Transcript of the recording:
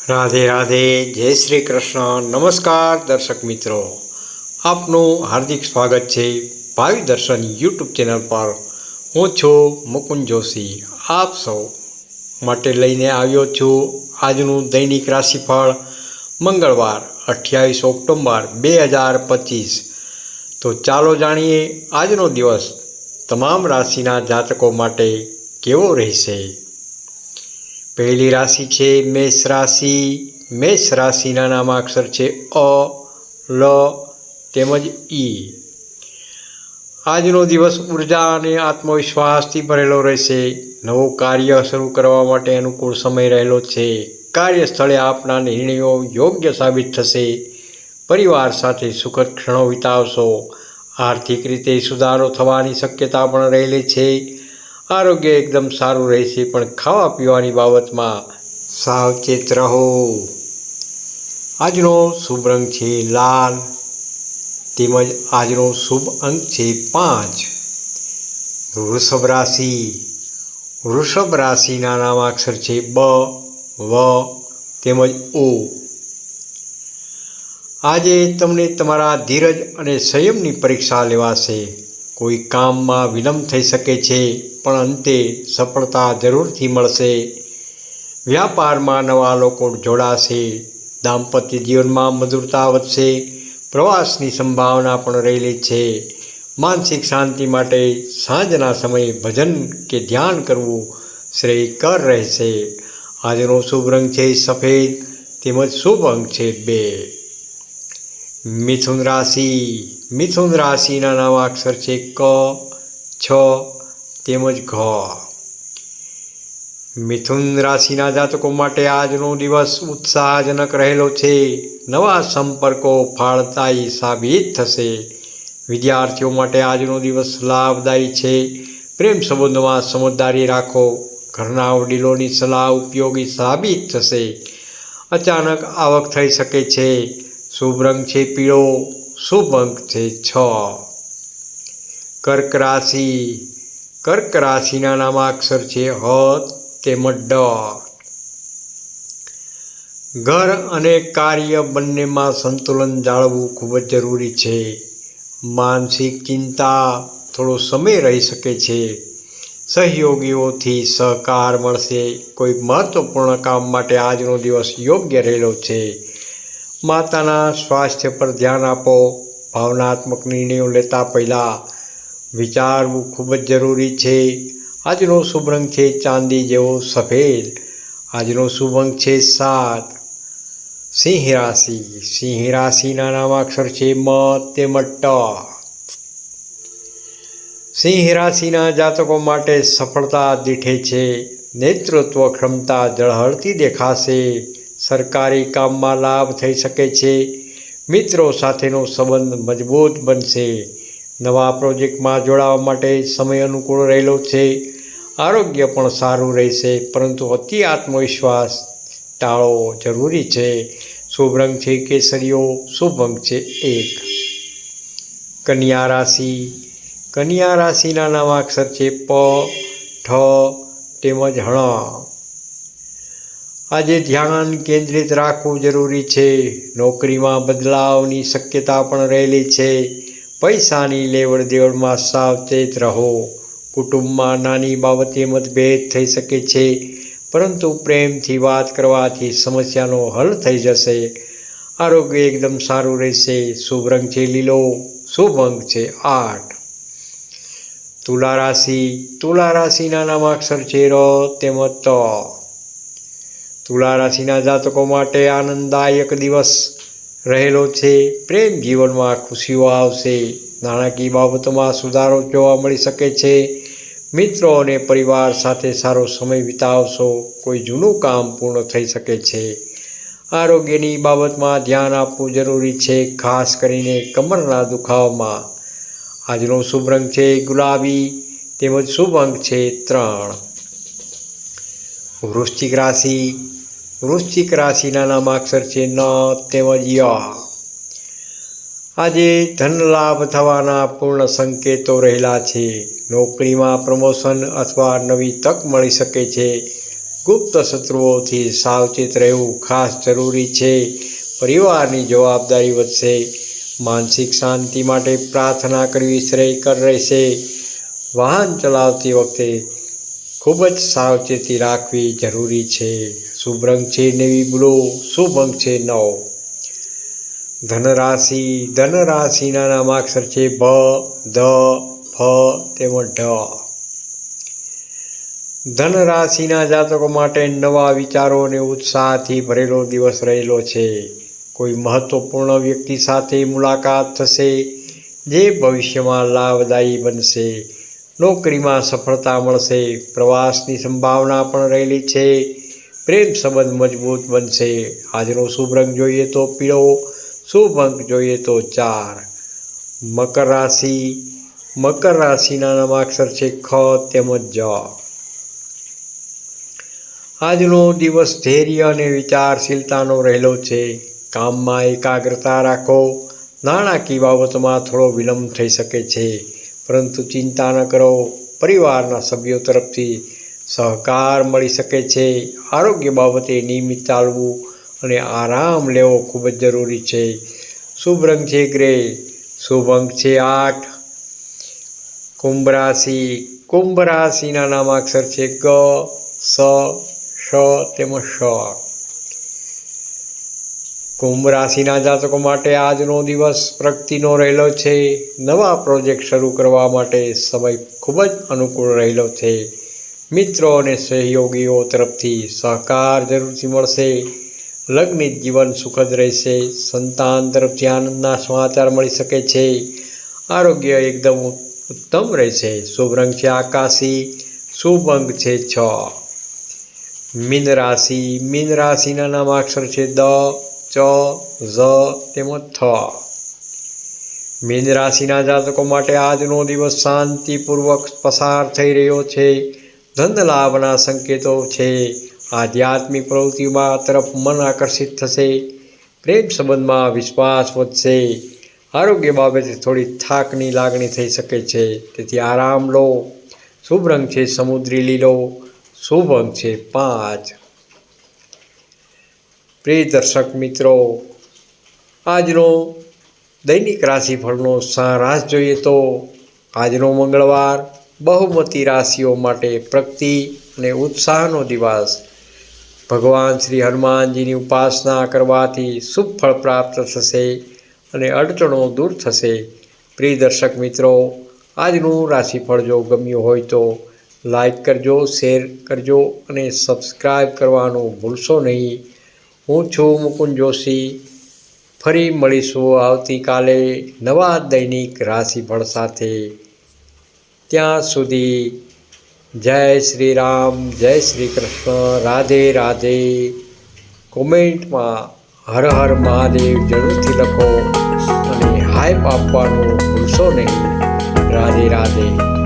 રાધે રાધે, જય શ્રી કૃષ્ણ. નમસ્કાર દર્શક મિત્રો, આપનું હાર્દિક સ્વાગત છે ભાવિ દર્શન યુટ્યુબ ચેનલ પર. હું છું મુકુંદ જોશી. આપ સૌ માટે લઈને આવ્યો છું આજનું દૈનિક રાશિફળ મંગળવાર 28 ઓક્ટોબર 2025. તો ચાલો જાણીએ આજનો દિવસ તમામ રાશિના જાતકો માટે કેવો રહેશે. પહેલી રાશિ છે મેષ રાશિ. મેષ રાશિના નામાક્ષર છે અ, લ તેમજ ઈ. આજનો દિવસ ઉર્જા અને આત્મવિશ્વાસથી ભરેલો રહેશે. નવું કાર્ય શરૂ કરવા માટે અનુકૂળ સમય રહેલો છે. કાર્યસ્થળે આપના નિર્ણયો યોગ્ય સાબિત થશે. પરિવાર સાથે સુખદ ક્ષણો વિતાવશો. આર્થિક રીતે સુધારો થવાની શક્યતા પણ રહેલી છે. આરોગ્ય એકદમ સારું રહેશે, પણ ખાવા પીવાની બાબતમાં સાવચેત રહો. આજનો શુભ રંગ છે લાલ તેમજ આજનો શુભ અંક છે 5. વૃષભ રાશિ. વૃષભ રાશિના નામાક્ષર છે બ, વ તેમજ ઓ. આજે તમને તમારા ધીરજ અને સંયમની પરીક્ષા લેવાશે. કોઈ કામમાં વિલંબ થઈ શકે છે, પણ અંતે સફળતા જરૂરથી મળશે. વ્યાપારમાં નવા લોકો જોડાશે. દાંપત્ય જીવનમાં મધુરતા વધશે. પ્રવાસની સંભાવના પણ રહેલી છે. માનસિક શાંતિ માટે સાંજના સમયે ભજન કે ધ્યાન કરવું શ્રેયકર રહેશે. આજનો શુભ રંગ છે સફેદ તેમજ શુભ અંક છે 2. મિથુન રાશિ. મિથુન રાશિના નામાક્ષર છે ક, છ તેમજ ઘ. મિથુન રાશિના જાતકો માટે આજનો દિવસ ઉત્સાહજનક રહેલો છે. નવા સંપર્કો ફળદાયી સાબિત થશે. વિદ્યાર્થીઓ માટે આજનો દિવસ લાભદાયી છે. પ્રેમ સંબંધોમાં સમજદારી રાખો. ઘરના વડીલોની સલાહ ઉપયોગી સાબિત થશે. અચાનક આવક થઈ શકે છે. શુભ રંગ છે પીળો. શુભ અંક છે 6. કર્ક રાશિ. કર્ક રાશિના નામાક્ષર છે હ તેમજ ડ. ઘર અને કાર્ય બંનેમાં સંતુલન જાળવવું ખૂબ જ જરૂરી છે. માનસિક ચિંતા થોડો સમય રહી શકે છે. સહયોગીઓથી સહકાર મળશે. કોઈ મહત્વપૂર્ણ કામ માટે આજનો દિવસ યોગ્ય રહેલો છે. માતાના સ્વાસ્થ્ય પર ધ્યાન આપો. ભાવનાત્મક નિર્ણયો લેતા પહેલાં વિચારવું ખૂબ જ જરૂરી છે. આજનો શુભ રંગ છે ચાંદી જેવો સફેદ. આજનો શુભ અંક છે 7. સિંહ રાશિ. સિંહ રાશિના નામાક્ષર છે મ તેમજ ટ. સિંહ રાશિના જાતકો માટે સફળતા દીઠે છે. નેતૃત્વ ક્ષમતા ઝળહળતી દેખાશે. સરકારી કામમાં લાભ થઈ શકે છે. મિત્રો સાથેનો સંબંધ મજબૂત બનશે. નવા પ્રોજેક્ટમાં જોડાવા માટે સમય અનુકૂળ રહેલો છે. આરોગ્ય પણ સારું રહેશે, પરંતુ અતિ આત્મવિશ્વાસ ટાળવો જરૂરી છે. શુભ રંગ છે કેસરીયો. શુભ અંક છે 1. કન્યા રાશિ. કન્યા રાશિના નામાક્ષર છે પ, ઠ તેમજ હણ. આજે ધ્યાન કેન્દ્રિત રાખવું જરૂરી છે. નોકરીમાં બદલાવની શક્યતા પણ રહેલી છે. પૈસાની લેવડ દેવડમાં સાવચેત રહો. કુટુંબમાં નાની બાબતે મતભેદ થઈ શકે છે, પરંતુ પ્રેમથી વાત કરવાથી સમસ્યાનો હલ થઈ જશે. આરોગ્ય એકદમ સારું રહેશે. શુભ રંગ છે લીલો. શુભ અંક છે 8. તુલા રાશિ. તુલા રાશિના નામાક્ષર છે ર તેમજ ત. તુલા રાશિના જાતકો માટે આનંદદાયક દિવસ રહેલો છે. પ્રેમ જીવનમાં ખુશીઓ આવશે. નાણાકીય બાબતોમાં સુધારો જોવા મળી શકે છે. મિત્રો અને પરિવાર સાથે સારો સમય વિતાવશો. કોઈ જૂનું કામ પૂર્ણ થઈ શકે છે. આરોગ્યની બાબતમાં ધ્યાન આપવું જરૂરી છે, ખાસ કરીને કમરના દુખાવામાં. આજનો શુભ રંગ છે ગુલાબી તેમજ શુભ અંક છે 3. વૃશ્ચિક રાશિ. વૃશ્ચિક રાશિના નામાક્ષર છે ન તેમજ ય. આજે ધન લાભ થવાના પૂર્ણ સંકેતો રહેલા છે. નોકરીમાં પ્રમોશન અથવા નવી તક મળી શકે છે. ગુપ્ત શત્રુઓથી સાવચેત રહેવું ખાસ જરૂરી છે. પરિવારની જવાબદારી વધશે. માનસિક શાંતિ માટે પ્રાર્થના કરવી શ્રેયકર રહેશે. વાહન ચલાવતી વખતે ખૂબ જ સાવચેતી રાખવી જરૂરી છે. શુભ રંગ છે નેવી બ્લુ. શુભ અંક છે 9. ધનરાશિ. ધનરાશિના નામાક્ષર છે ભ, ધ, ફ તેમજ ઢ. ધનરાશિના જાતકો માટે નવા વિચારો અને ઉત્સાહથી ભરેલો દિવસ રહેલો છે. કોઈ મહત્વપૂર્ણ વ્યક્તિ સાથે મુલાકાત થશે જે ભવિષ્યમાં લાભદાયી બનશે. નોકરીમાં સફળતા મળશે. પ્રવાસની સંભાવના પણ રહેલી છે. પ્રેમ સંબંધ મજબૂત બનશે. આજનો શુભ રંગ જોઈએ તો પીળો. શુભ અંક જોઈએ તો 4. મકર રાશિ. મકર રાશિના નામાક્ષર છે ખ તેમજ જ. આજનો દિવસ ધૈર્ય અને વિચારશીલતાનો રહેલો છે. કામમાં એકાગ્રતા રાખો. નાણાકીય બાબતોમાં થોડો વિલંબ થઈ શકે છે, પરંતુ ચિંતા ન કરો. પરિવારના સભ્યો તરફથી સહકાર મળી શકે છે. આરોગ્ય બાબતે નિયમિત ચાલવું અને આરામ લેવો ખૂબ જ જરૂરી છે. શુભ રંગ છે ગ્રે. શુભ અંક છે 8. કુંભ રાશિ. કુંભ રાશિના નામાક્ષર છે ગ, સ, શ તેમજ શ. કુંભ રાશિના જાતકો માટે આજનો દિવસ પ્રગતિનો રહેલો છે. નવા પ્રોજેક્ટ શરૂ કરવા માટે સમય ખૂબ જ અનુકૂળ રહેલો છે. મિત્રો અને સહયોગીઓ તરફથી સહકાર જરૂરથી મળશે. લગ્નિત જીવન સુખદ રહેશે. સંતાન તરફથી આનંદના સમાચાર મળી શકે છે. આરોગ્ય એકદમ ઉત્તમ રહેશે. શુભ રંગ છે આકાશી. શુભ અંક છે 6. મીન રાશિ. મીન રાશિના નામાક્ષર છે દ, ચ, ઝ તેમજ થ. મીન રાશિના જાતકો માટે આજનો દિવસ શાંતિપૂર્વક પસાર થઈ રહ્યો છે. ધન લાભના સંકેતો છે. આધ્યાત્મિક પ્રવૃત્તિમાં તરફ મન આકર્ષિત થશે. પ્રેમ સંબંધમાં વિશ્વાસ વધશે. આરોગ્ય બાબતે થોડી થાકની લાગણી થઈ શકે છે, તેથી આરામ લો. શુભ રંગ છે સમુદ્રી લીલો. શુભ અંક છે 5. પ્રિય દર્શક મિત્રો, આજનો દૈનિક રાશિફળનો સારાંશ જોઈએ તો આજનો મંગળવાર બહુમતી રાશિઓ માટે પ્રગતિ અને ઉત્સાહનો દિવસ. ભગવાન શ્રી હનુમાનજીની ઉપાસના કરવાથી શુભ ફળ પ્રાપ્ત થશે અને અડચણો દૂર થશે. પ્રિય દર્શક મિત્રો, આજનું રાશિફળ જો ગમ્યું હોય તો લાઈક કરજો, શેર કરજો અને સબસ્ક્રાઈબ કરવાનું ભૂલશો નહીં. હું છું મુકુંદ જોશી. ફરી મળીશું આવતીકાલે નવા દૈનિક રાશિફળ સાથે. ત્યાં સુધી જય શ્રી રામ, જય શ્રી કૃષ્ણ, રાધે રાધે. કોમેન્ટમાં હર હર મહાદેવ જરૂરથી લખો અને હાઈપ આપવાનું ભૂલશો નહીં. રાધે રાધે.